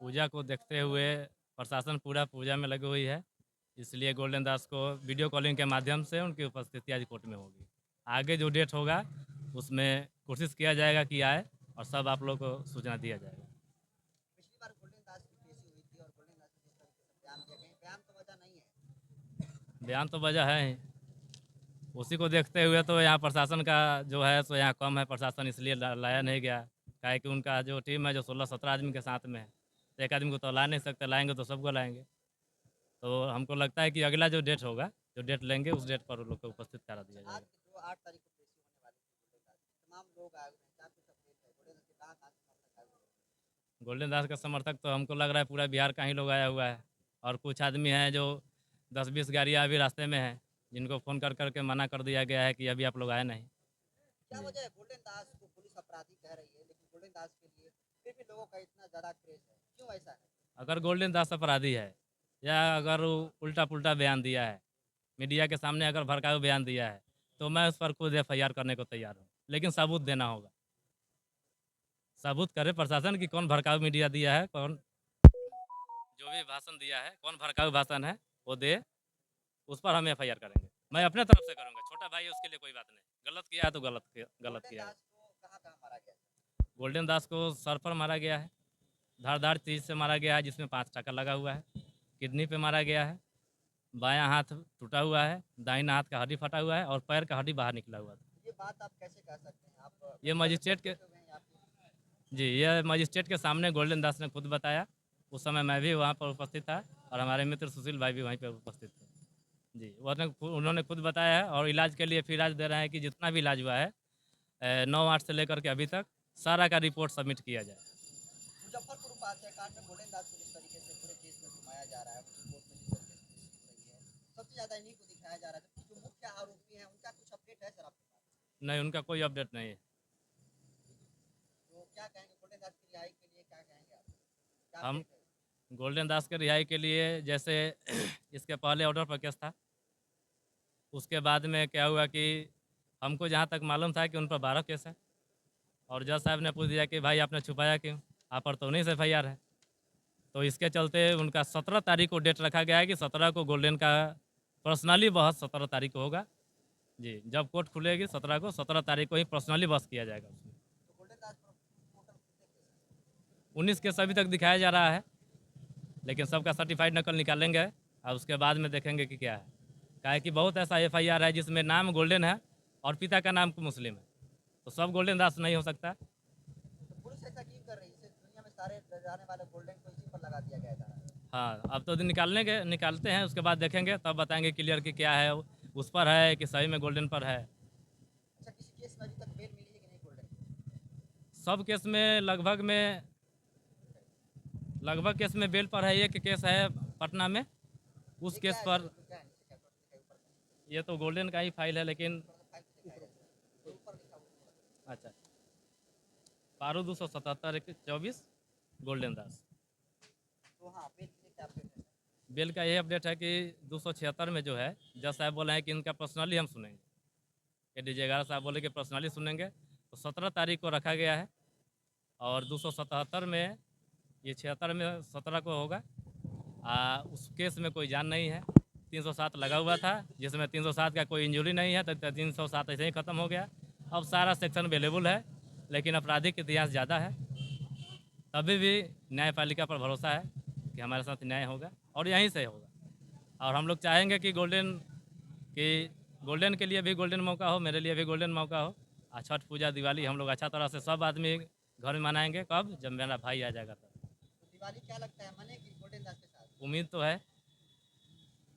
पूजा को देखते हुए प्रशासन पूरा पूजा में लगी हुई है, इसलिए गोल्डन दास को वीडियो कॉलिंग के माध्यम से उनकी उपस्थिति आज कोर्ट में होगी। आगे जो डेट होगा उसमें कोशिश किया जाएगा कि आए और सब आप लोग को सूचना दिया जाएगा। पिछली बार गोल्डन दास की पेशी हुई थी और गोल्डन दास ने जिस तरीके से बयान दिया, कहीं बयान तो वजह नहीं है? बयान तो वजह है ही, उसी को देखते हुए तो यहाँ प्रशासन का जो है सो यहाँ कम है, प्रशासन इसलिए लाया नहीं गया। क्या है कि उनका जो टीम है जो 16-17 आदमी के साथ में है, तो एक आदमी को तो ला नहीं सकते, लाएंगे तो सबको लाएंगे। तो हमको लगता है कि अगला जो डेट होगा, जो डेट लेंगे उस डेट पर उन लोग को उपस्थित करा दिया आज जाएगा। जो 8 तारीख को पेशी होने वाली थी गोल्डन दास की, तमाम लोग आए हुए हैं, क्या कुछ अपडेट है? गोल्डन दास के कहाँ समर्थक आए हुए हैं? गोल्डन दास का समर्थक तो हमको लग रहा है पूरा बिहार का ही लोग आया हुआ है, और कुछ आदमी हैं जो 10-20 गाड़ियाँ अभी रास्ते में हैं, जिनको फ़ोन कर करके मना कर दिया गया है कि अभी आप लोग आए नहीं। क्या जी, वजह है? गोल्डन दास को पुलिस अपराधी कह रही है, लेकिन गोल्डन दास के लिए फिर भी लोगों का इतना ज़्यादा क्रेज है, क्यों ऐसा है? अगर गोल्डन दास अपराधी है या अगर वो उल्टा पुल्टा बयान दिया है, मीडिया के सामने अगर भड़काऊ बयान दिया है, तो मैं उस पर खुद एफआईआर करने को तैयार हूँ, लेकिन सबूत देना होगा। सबूत करे प्रशासन कि कौन भड़काऊ मीडिया दिया है, कौन जो भी भाषण दिया है, कौन भड़काऊ भाषण है वो दे, उस पर हम एफआईआर करेंगे। मैं अपने तरफ से करूँगा, छोटा भाई है उसके लिए कोई बात नहीं, गलत किया है तो गलत गोल्डन किया है। दास को कहाँ कहाँ मारा गया? गोल्डन दास को सर पर मारा गया है, धारदार चीज़ से मारा गया है जिसमें 5 टाका लगा हुआ है, किडनी पे मारा गया है, बायां हाथ टूटा हुआ है, दाहिना हाथ का हड्डी फटा हुआ है और पैर का हड्डी बाहर निकला हुआ था। ये बात आप कैसे कह सकते हैं? आप ये मेडिकल मजिस्ट्रेट रिपोर्ट के देखे हुए हैं या फिर? जी, ये मजिस्ट्रेट के सामने गोल्डन दास ने खुद बताया। उस समय मैं भी वहाँ पर उपस्थित था और हमारे मित्र सुशील भाई भी वहीं पर उपस्थित थे। जी, उन्होंने खुद बताया है और इलाज के लिए फिर आज दे रहे हैं कि जितना भी इलाज हुआ है 9-8 से लेकर के अभी तक सारा का रिपोर्ट सबमिट किया जाए। मुजफ्फरपुर हत्याकांड में गोल्डन दास को जिस तरीके से पूरे केस में घुमाया जा रहा है, उनकी कोर्ट में जिस तरीके से पेशी हो रही है, सबसे ज़्यादा इन्हीं को दिखाया जा रहा है, जबकि जो मुख्य आरोपी हैं उनका कुछ अपडेट है सर आपके पास? नहीं, उनका कोई अपडेट नहीं है। तो क्या कहेंगे गोल्डन दास की रिहाई के लिए, क्या कहेंगे आप? क्या हम अपडेट है? गोल्डन दास के रिहाई के लिए जैसे इसके पहले ऑर्डर पर केस था, उसके बाद में क्या हुआ कि हमको जहाँ तक मालूम था कि उन पर 12 केस है, और जज साहब ने पूछ दिया कि भाई आपने छुपाया क्यों, आप पर तो 19 एफआईआर है। तो इसके चलते उनका 17 तारीख को डेट रखा गया है कि 17 को गोल्डन का पर्सनली बहस 17 तारीख को होगा। जी, जब कोर्ट खुलेगी 17 को, 17 तारीख को ही पर्सनली बहस किया जाएगा उसमें। तो गोल्डन दास पर टोटल कितने केस हैं? 19 केस अभी तक दिखाया जा रहा है, लेकिन सबका सर्टिफाइड नकल निकालेंगे और उसके बाद में देखेंगे कि क्या है। क्या है कि बहुत ऐसा एफआईआर है जिसमें नाम गोल्डन है और पिता का नाम मुस्लिम है, तो सब गोल्डन दास नहीं हो सकता। तो पुलिस ऐसा क्यों कर रही है? इसे दुनिया में सारे जाने वाले गोल्डन को इसी पर लगा दिया गया था। हाँ, अब तो निकालते हैं, उसके बाद देखेंगे तब बताएंगे क्लियर कि क्या है, उस पर है कि सही में गोल्डन पर है। अच्छा, किसी केस में अभी तक बेल मिली है कि नहीं गोल्डन की? सब केस में लगभग केस में बेल पर है, एक केस है पटना में, उस ये क्या केस है सर? पर इसमें क्या है? नीचे क्या ऊपर दिखाई ऊपर का? ये तो गोल्डन का ही फाइल है, लेकिन थोड़ा सा फाइल से दिखाया जाए सर। जो ऊपर लिखा हुआ है। अच्छा, पारो 277-24 गोल्डन दास। तो हाँ, बेल के लिए क्या अपडेट है? बेल का ये अपडेट है कि 276 में जो है जज साहब बोले हैं कि इनका पर्सनली हम सुनेंगे, एडीजे 11 साहब बोले कि पर्सनली सुनेंगे, तो 17 तारीख को रखा गया है। और 277 में, ये 76 में 17 को होगा। उस केस में कोई जान नहीं है, 307 लगा हुआ था जिसमें 307 का कोई इंजरी नहीं है, तो 307 ऐसे ही ख़त्म हो गया। अब सारा सेक्शन अवेलेबल है, लेकिन आपराधिक इतिहास ज़्यादा है। तभी भी न्यायपालिका पर भरोसा है कि हमारे साथ न्याय होगा और यहीं से होगा। और हम लोग चाहेंगे कि गोल्डन के लिए भी गोल्डन मौका हो, मेरे लिए भी गोल्डन मौका हो। छठ पूजा दिवाली हम लोग अच्छा तरह से सब आदमी घर में मनाएंगे, कब, जब मेरा भाई आ जाएगा तब। तो दिवाली क्या लगता है मनेगी गोल्डन दास के साथ? उम्मीद तो है,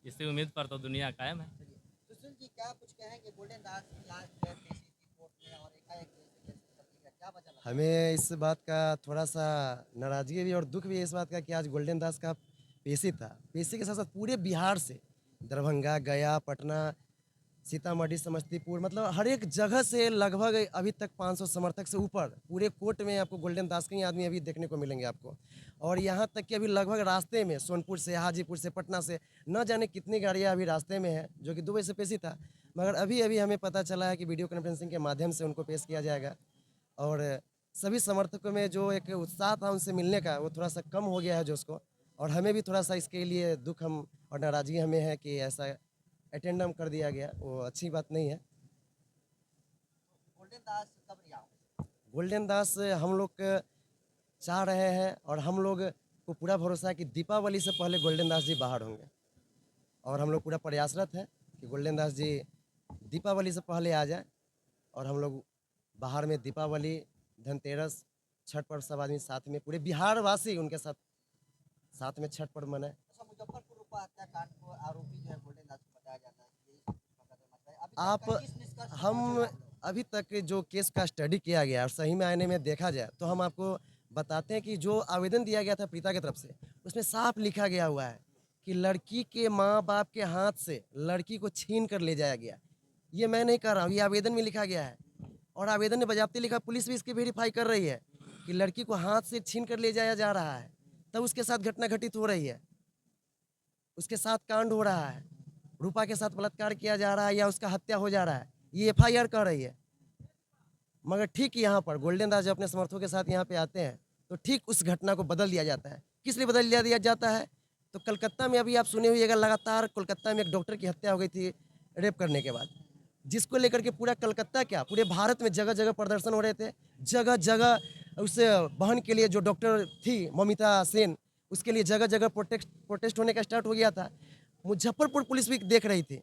इसी उम्मीद पर तो दुनिया कायम है। चलिए, सुशील जी क्या कुछ कहेंगे? गोल्डन दास की आज जो है पेशी थी कोर्ट में और एकाएक जो इसे केस कर दिया गया, क्या वजह लगता है? हमें इस बात का थोड़ा सा नाराज़गी भी और दुख भी है इस बात का कि आज गोल्डन दास का पेशी था। पेशी के साथ साथ पूरे बिहार से दरभंगा, गया, पटना, सीतामढ़ी, समस्तीपुर, मतलब हर एक जगह से लगभग अभी तक 500 समर्थक से ऊपर पूरे कोर्ट में आपको गोल्डन दास के ही आदमी अभी देखने को मिलेंगे आपको। और यहाँ तक कि अभी लगभग रास्ते में सोनपुर से, हाजीपुर से, पटना से न जाने कितनी गाड़ियाँ अभी रास्ते में हैं, जो कि दुबई से पेशी था। मगर अभी अभी हमें पता चला है कि वीडियो कॉन्फ्रेंसिंग के माध्यम से उनको पेश किया जाएगा। और सभी समर्थकों में जो एक उत्साह था उनसे मिलने का, वो थोड़ा सा कम हो गया है जो उसको। और हमें भी थोड़ा सा इसके लिए दुख हम और नाराज़गी हमें है कि ऐसा अटेंडम कर दिया गया, वो अच्छी बात नहीं है। गोल्डन दास कब रिहा होंगे? गोल्डन दास हम लोग चाह रहे हैं और हम लोग को पूरा भरोसा है कि दीपावली से पहले गोल्डन दास जी बाहर होंगे। और हम लोग पूरा प्रयासरत हैं कि गोल्डन दास जी दीपावली से पहले आ जाए और हम लोग बाहर में दीपावली, धनतेरस, छठ पर्व सब आदमी साथ में, पूरे बिहार वासी उनके साथ साथ में छठ पर्व मनाए। अच्छा, मुजफ्फरपुर रूपा हत्याकांड को आरोपी जो है गोल्डन दास को बताया जाता है कि यही मुकदमा है। अभी तक आप का किस निष्कर्ष पे हम पहुंचे हैं आप लोग? अभी तक जो केस का स्टडी किया गया और सही मायने में देखा जाए तो हम आपको बताते हैं कि जो आवेदन दिया गया था पीड़िता की तरफ से, उसमें साफ लिखा गया हुआ है कि लड़की के माँ बाप के हाथ से लड़की को छीन कर ले जाया गया। ये मैं नहीं कर रहा हूँ, ये आवेदन में लिखा गया है और आवेदन में बजाबते लिखा, पुलिस भी इसकी वेरीफाई कर रही है कि लड़की को हाथ से छीन कर ले जाया जा रहा है, तब उसके साथ घटना घटित हो रही है, उसके साथ कांड हो रहा है, रूपा के साथ बलात्कार किया जा रहा है या उसका हत्या हो जा रहा है, ये एफआईआर कर रही है। मगर ठीक यहाँ पर गोल्डन दास जब अपने समर्थकों के साथ यहाँ पे आते हैं तो ठीक उस घटना को बदल दिया जाता है। किस लिए बदल दिया जाता है? तो कलकत्ता में अभी आप सुने होइएगा, लगातार कोलकाता में एक डॉक्टर की हत्या हो गई थी रेप करने के बाद, जिसको लेकर के पूरा कलकत्ता क्या पूरे भारत में जगह जगह प्रदर्शन हो रहे थे। जगह जगह उस बहन के लिए जो डॉक्टर थी ममिता सेन, उसके लिए जगह जगह प्रोटेस्ट होने का स्टार्ट हो गया था। मुजफ्फरपुर पुलिस भी देख रही थी,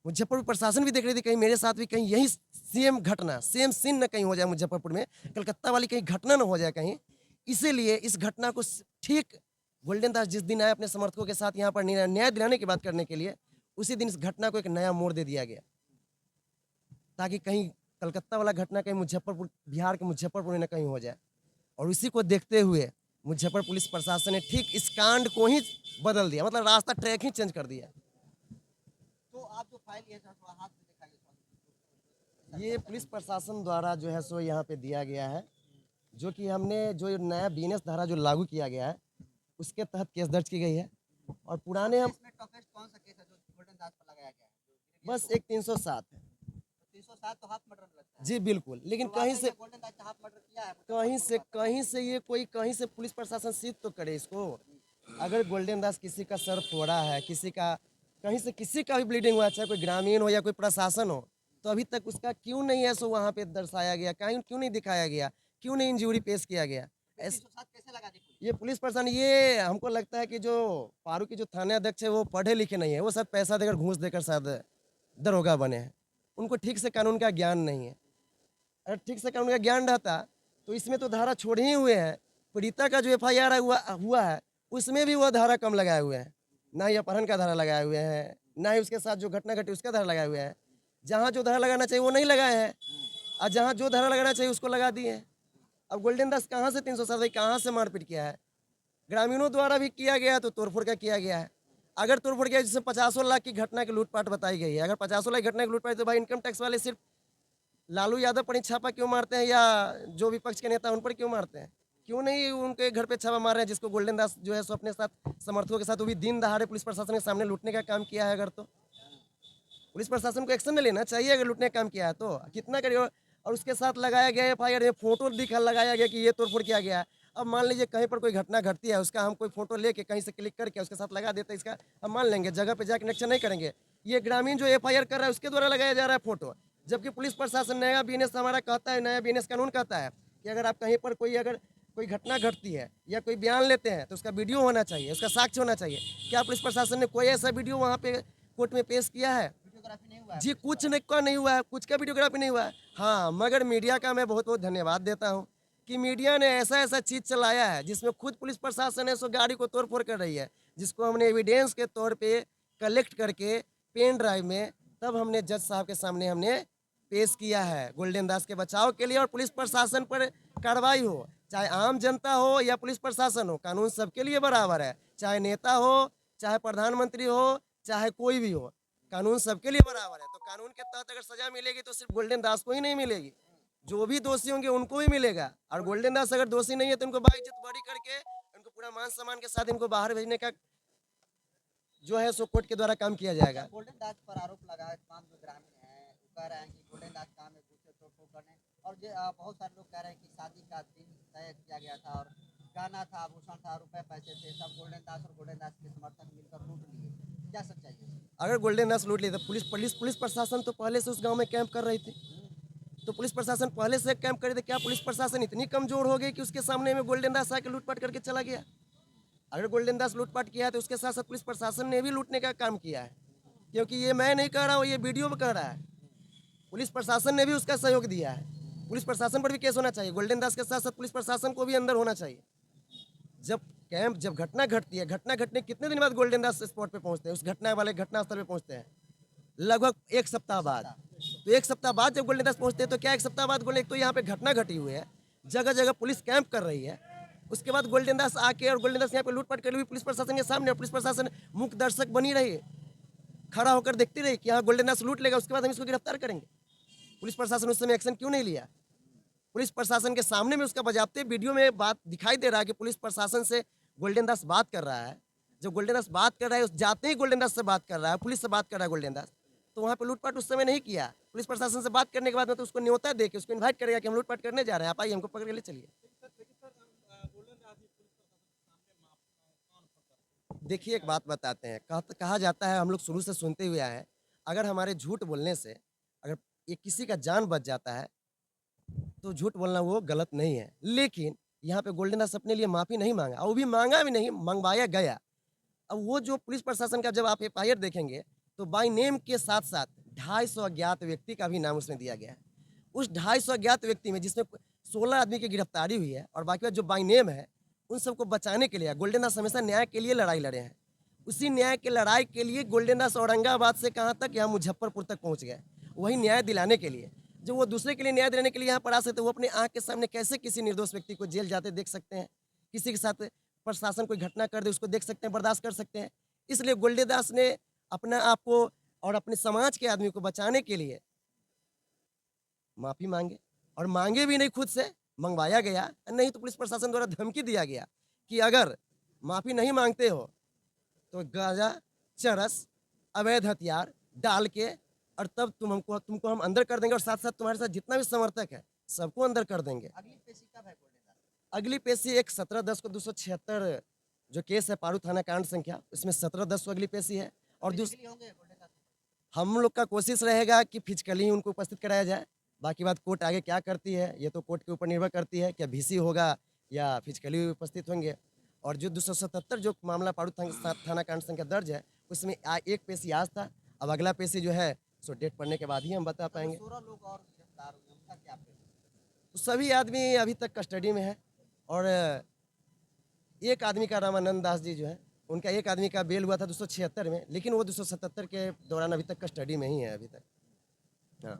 मुजफ्फरपुर प्रशासन भी देख रही थी कहीं मेरे साथ भी कहीं यही सेम घटना, सेम सीन न कहीं हो जाए मुजफ्फरपुर में, कलकत्ता वाली कहीं घटना न हो जाए कहीं। इसीलिए इस घटना को ठीक गोल्डन दास जिस दिन आए अपने समर्थकों के साथ यहाँ पर न्याय दिलाने की बात करने के लिए, उसी दिन इस घटना को एक नया मोड़ दे दिया गया, ताकि कहीं कलकत्ता वाला घटना कहीं मुजफ्फरपुर, बिहार के मुजफ्फरपुर में न कहीं हो जाए। और इसी को देखते हुए मुजफ्फर पुलिस प्रशासन ने ठीक इस कांड को ही बदल दिया, मतलब रास्ता ट्रैक ही चेंज कर दिया। तो आप जो फाइल लिए थे थोड़ा हाथ में दिखाइए थोड़ा। ये पुलिस प्रशासन द्वारा जो है सो यहाँ पे दिया गया है, जो कि हमने जो नया बीएनएस धारा जो लागू किया गया है उसके तहत केस दर्ज की गई है। और पुराने हम इसमें टफेस्ट कौन सा केस है जो गोल्डन दास पर लगाया गया है? बस एक 307 है। 307 तो हाफ मर्डर लगता है। जी बिल्कुल, लेकिन तो कहीं वाकई से में गोल्डन दास ने हाफ मर्डर किया है कहीं से ये कोई कहीं से पुलिस प्रशासन सिद्ध तो करे इसको। अगर गोल्डन दास किसी का सर फोड़ा है, किसी का कहीं से किसी का भी ब्लीडिंग हुआ, चाहे कोई ग्रामीण हो या कोई प्रशासन हो, तो अभी तक उसका क्यों नहीं है सो वहाँ पे दर्शाया गया, कहीं क्यों नहीं दिखाया गया, क्यों नहीं इंजूरी पेश किया गया? ऐस 307 कैसे लगा दी पुलिस? ये पुलिस प्रशासन, ये हमको लगता है कि जो पारू के जो थाना अध्यक्ष है वो पढ़े लिखे नहीं है, वो शायद पैसा देकर घूस देकर शायद दरोगा बने हैं, उनको ठीक से कानून का ज्ञान नहीं है। अगर ठीक से कानून का ज्ञान रहता तो इसमें तो धारा छोड़े ही हुए हैं। पीड़िता का जो एफआईआर हुआ है उसमें भी वो धारा कम लगाए हुए हैं, ना ही अपहरण का धारा लगाए हुए हैं, ना ही उसके साथ जो घटना घटी उसका धारा लगाए हुए हैं। जहाँ जो धारा लगाना चाहिए वो नहीं लगाए हैं, और जहाँ जो धारा लगाना चाहिए उसको लगा दिए हैं। अब गोल्डन दास कहाँ से 307 भाई कहाँ से मारपीट किया है? ग्रामीणों द्वारा भी किया गया तो तोड़फोड़ का किया गया है। अगर तोड़फोड़ किया जिसमें 50 लाख की घटना की लूटपाट बताई गई है, अगर 50 लाख की घटना की लूटपाट, तो भाई इनकम टैक्स वाले सिर्फ लालू यादव पर ही छापा क्यों मारते हैं, या जो विपक्ष के नेता उन पर क्यों मारते हैं? क्यों नहीं उनके घर पे छापा मार रहे हैं, जिसको गोल्डन दास जो है सो अपने साथ समर्थकों के साथ वो भी दिन दहाड़े पुलिस प्रशासन के सामने लूटने का काम किया है? अगर तो पुलिस प्रशासन को एक्शन लेना चाहिए, अगर लूटने का काम किया है तो कितना करिए। और उसके साथ लगाया गया एफआईआर में फोटो दिखा लगाया गया कि ये तोड़फोड़ किया गया है। अब मान लीजिए कहीं पर कोई घटना घटती है, उसका हम कोई फोटो लेके कहीं से क्लिक करके उसके साथ लगा देते हैं, इसका हम मान लेंगे, जगह पे जाकर कनेक्शन नहीं करेंगे। ये ग्रामीण जो एफआईआर कर रहा है उसके द्वारा लगाया जा रहा है फोटो, जबकि पुलिस प्रशासन नया बीएनएस हमारा कहता है, नया बीएनएस कानून कहता है कि अगर आप कहीं पर कोई घटना घटती है या कोई बयान लेते हैं तो उसका वीडियो होना चाहिए, उसका साक्ष्य होना चाहिए। क्या पुलिस प्रशासन ने कोई ऐसा वीडियो वहाँ पे कोर्ट में पेश किया है? वीडियोग्राफी नहीं हुआ है? जी कुछ नहीं का नहीं हुआ है, कुछ का वीडियोग्राफी नहीं हुआ है। हाँ, मगर मीडिया का मैं बहुत बहुत धन्यवाद देता हूँ कि मीडिया ने ऐसा ऐसा चीज़ चलाया है जिसमें खुद पुलिस प्रशासन है सो गाड़ी को तोड़फोड़ कर रही है, जिसको हमने एविडेंस के तौर पे कलेक्ट करके पेन ड्राइव में तब हमने जज साहब के सामने हमने पेश किया है गोल्डन दास के बचाव के लिए। और पुलिस प्रशासन पर कार्रवाई हो, चाहे आम जनता हो या पुलिस प्रशासन हो, कानून सबके लिए बराबर है, चाहे नेता हो, चाहे प्रधानमंत्री हो, चाहे कोई भी हो, कानून सबके लिए बराबर है। तो कानून के तहत अगर सजा मिलेगी तो सिर्फ गोल्डन दास को ही नहीं मिलेगी, जो भी दोषी होंगे उनको भी मिलेगा। और गोल्डन दास अगर दोषी नहीं है तो उनको बाइज्जत बरी करके उनको पूरा मान सम्मान के साथ इनको बाहर भेजने का जो है सो कोर्ट के द्वारा काम किया जाएगा। गोल्डन दास पर आरोप लगा है, तमाम जो ग्रामीण हैं वो कह रहे हैं कि गोल्डन दास काम है घूसे तोड़फोड़ करने, और बहुत सारे लोग कह रहे हैं कि शादी का दिन तय किया गया था और गाना था, आभूषण था, रुपए पैसे थे, सब गोल्डन दास और गोल्डन दास के समर्थक मिलकर लूट लिए। क्या सच्चाई है? अगर गोल्डन दास लूट लिए तो पुलिस प्रशासन तो पहले से उस गांव में कैंप कर रही थी। तो पुलिस प्रशासन पहले से कैंप करे थे, क्या पुलिस प्रशासन इतनी कमजोर हो गई कि उसके सामने में गोल्डन दास आके लूटपाट करके चला गया? अगर गोल्डन दास लूटपाट किया है तो उसके साथ साथ पुलिस प्रशासन ने भी लूटने का काम किया है, क्योंकि ये मैं नहीं कह रहा हूँ, ये वीडियो में कह रहा है। पुलिस प्रशासन ने भी उसका सहयोग दिया है। पुलिस प्रशासन पर भी केस होना चाहिए। गोल्डन दास के साथ साथ पुलिस प्रशासन को भी अंदर होना चाहिए। जब घटना घटती है, घटना घटने कितने दिन बाद गोल्डन दास स्पॉट पे पहुंचते हैं, उस घटना वाले घटनास्थल पे पहुंचते हैं? लगभग 1 सप्ताह बाद। तो 1 सप्ताह बाद जब गोल्डन दास पहुंचते हैं तो क्या 1 सप्ताह बाद गोल्डन, तो यहाँ पे घटना घटी हुई है, जगह जगह पुलिस कैंप कर रही है। उसके बाद गोल्डन दास आके और गोल्डन दास यहाँ पे लूटपाट कर रही पुलिस प्रशासन के सामने, और पुलिस प्रशासन मुख्य दर्शक बनी रही, खड़ा होकर देखती रही कि हाँ गोल्डन दास लूट लेगा, उसके बाद हम इसको गिरफ्तार करेंगे। पुलिस प्रशासन उस समय एक्शन क्यों नहीं लिया? पुलिस प्रशासन के सामने में उसका बजाते वीडियो में बात दिखाई दे रहा है कि पुलिस प्रशासन से गोल्डन दास बात कर रहा है। जब गोल्डन दास बात कर रहा है, उस जाते ही गोल्डन दास से बात कर रहा है, पुलिस से बात कर रहा है गोल्डन दास, तो वहाँ पे लूटपाट उस समय नहीं किया। पुलिस प्रशासन से बात करने के बाद में तो उसको न्योता दे के उसको इन्वाइट करेगा कि हम लूटपाट करने जा रहे हैं, आप आइए हमको पकड़ के ले चलिए। देखिए एक बात बताते हैं, कहा जाता है, हम लोग शुरू से सुनते हुए आए हैं, अगर हमारे झूठ बोलने से अगर ये किसी का जान बच जाता है तो झूठ बोलना वो गलत नहीं है। लेकिन यहाँ पे गोल्डन दास अपने लिए माफ़ी नहीं मांगा, और वो भी मांगा भी नहीं, मंगवाया गया। अब वो जो पुलिस प्रशासन का जब आप एफआईआर देखेंगे तो बाई नेम के साथ साथ 250 अज्ञात व्यक्ति का भी नाम उसमें दिया गया है। उस 250 अज्ञात व्यक्ति में जिसमें 16 आदमी की गिरफ्तारी हुई है, और बाकी जो बाई नेम है उन सबको बचाने के लिए गोल्डन दास हमेशा न्याय के लिए लड़ाई लड़े हैं। उसी न्याय की लड़ाई के लिए गोल्डन दास औरंगाबाद से कहाँ तक, यहाँ मुजफ्फरपुर तक पहुँच गए, वही न्याय दिलाने के लिए। जो वो दूसरे के लिए न्याय दिलाने के लिए यहाँ पर आ सकते, वो अपने आँख के सामने कैसे किसी निर्दोष व्यक्ति को जेल जाते देख सकते हैं? किसी के साथ प्रशासन कोई घटना कर दे उसको देख सकते हैं, बर्दाश्त कर सकते हैं? इसलिए गोल्डन दास ने अपना आप को और अपने समाज के आदमी को बचाने के लिए माफ़ी मांगे, और मांगे भी नहीं, खुद से मंगवाया गया। नहीं तो पुलिस प्रशासन द्वारा धमकी दिया गया कि अगर माफ़ी नहीं मांगते हो तो गांजा, चरस, अवैध हथियार डाल के और तब तुमको हम अंदर कर देंगे, और साथ साथ तुम्हारे साथ जितना भी समर्थक है सबको अंदर कर देंगे। अगली पेशी कब है गोल्डन दास? अगली पेशी एक 17/10 को 276 जो केस है पारू थाना कांड संख्या, इसमें 17/10 को अगली पेशी है। और फिजिकली होंगे गोल्डन दास? हम लोग का कोशिश रहेगा कि फिजिकली उनको उपस्थित कराया जाए। बाकी बात कोर्ट आगे क्या करती है ये तो कोर्ट के ऊपर निर्भर करती है, क्या वीसी होगा या फिजिकली उपस्थित होंगे। और जो 277 जो मामला पारू थाना कांड संख्या दर्ज है, उसमें एक पेशी आज था, अब अगला पेशी जो है सो डेट पड़ने के बाद ही हम बता पाएंगे। 16 लोग और गिरफ्तार हुए, उनका क्या प्रेम? तो सभी आदमी अभी तक कस्टडी में है, और एक आदमी का रामानंद दास जी जो है, उनका एक आदमी का बेल हुआ था 276 में, लेकिन वो 277 के दौरान अभी तक कस्टडी में ही है अभी तक। हाँ।